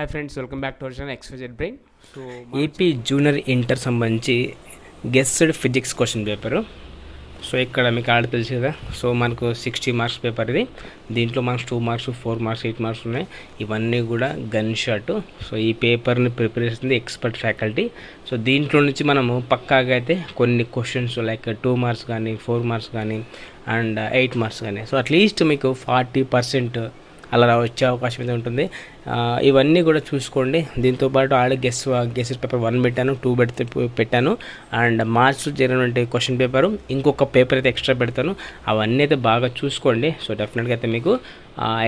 Hi friends, welcome back to our channel XYZ brain. So AP junior inter సంబంధించి guessed physics question paper. So ఇక్కడ మీకు ఆడ తెలుసు కదా. సో మనకు 60 మార్క్స్ పేపర్ ఇది. దీంట్లో మనకు 2 మార్క్స్ 4 మార్క్స్ 8 మార్క్స్ ఉన్నాయి. ఇవన్నీ కూడా గన్ షాట్. సో ఈ పేపర్ని ప్రిపేర్ చేస్తుంది ఎక్స్పర్ట్ ఫ్యాకల్టీ. సో దీంట్లో నుంచి మనము పక్కాగా అయితే కొన్ని క్వశ్చన్స్ లైక్ 2 మార్క్స్ కానీ 4 మార్క్స్ కానీ అండ్ 8 మార్క్స్ కానీ సో అట్లీస్ట్ మీకు 40% అలా వచ్చే అవకాశం అయితే ఉంటుంది. ఇవన్నీ కూడా చూసుకోండి. దీంతోపాటు ఆడ గెస్ పేపర్ 1 పెట్టాను, 2 పెట్టాను అండ్ మార్క్స్ జరిగినటువంటి క్వశ్చన్ పేపరు ఇంకొక పేపర్ అయితే ఎక్స్ట్రా పెడతాను. అవన్నీ అయితే బాగా చూసుకోండి. సో డెఫినెట్గా అయితే మీకు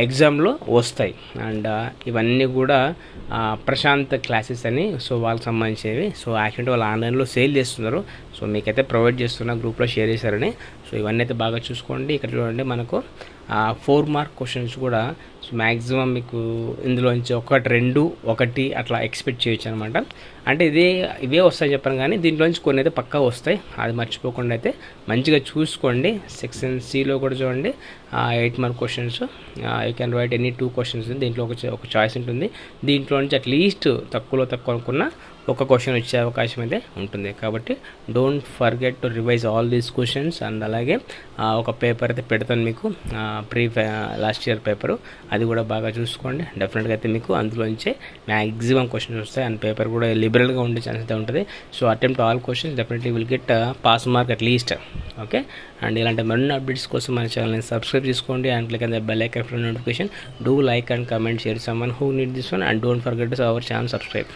ఎగ్జామ్లో వస్తాయి. అండ్ ఇవన్నీ కూడా ప్రశాంత్ క్లాసెస్ అని సో వాళ్ళకి సంబంధించినవి. సో యాక్చువల్లీ వాళ్ళు ఆన్లైన్లో సేల్ చేస్తున్నారు. సో మీకైతే ప్రొవైడ్ చేస్తున్న గ్రూప్లో షేర్ చేశారని. సో ఇవన్నీ అయితే బాగా చూసుకోండి. ఇక్కడ చూడండి మనకు 4 మార్క్ క్వశ్చన్స్ కూడా సో మ్యాక్సిమం మీకు ఇందులోంచి 1, 2, 1 అట్లా ఎక్స్పెక్ట్ చేయొచ్చు అనమాట. అంటే ఇవే వస్తాయి చెప్పాను, కానీ దీంట్లోంచి కొన్ని అయితే పక్కా వస్తాయి. అది మర్చిపోకుండా అయితే మంచిగా చూసుకోండి. సెక్షన్ సిలో కూడా చూడండి 8 mark questions. You can write any 2 questions. దీంట్లో ఒక చాయిస్ ఉంటుంది. దీంట్లో నుంచి అట్లీస్ట్ తక్కువ అనుకున్న ఒక క్వశ్చన్ వచ్చే అవకాశం అయితే ఉంటుంది. కాబట్టి don't forget to revise all these questions. And అలాగే ఒక పేపర్ అయితే పెడతాను మీకు, లాస్ట్ ఇయర్ పేపరు. అది కూడా బాగా చూసుకోండి. డెఫినెట్గా అయితే మీకు అందులోంచే మ్యాక్సిమం క్వశ్చన్స్ వస్తాయి. అండ్ పేపర్ కూడా లిబరల్గా ఉండే ఛాన్స్ అయితే ఉంటుంది. So attempt all questions definitely will get pass mark at least. Okay. And ఇలాంటి మరిన్ని అప్డేట్స్ కోసం మన ఛానల్ని సబ్స్క్రైబ్ చేసుకోండి. And click on the bell icon for notification. Do like and comment, share someone who need this one. And don't forget to our channel subscribe.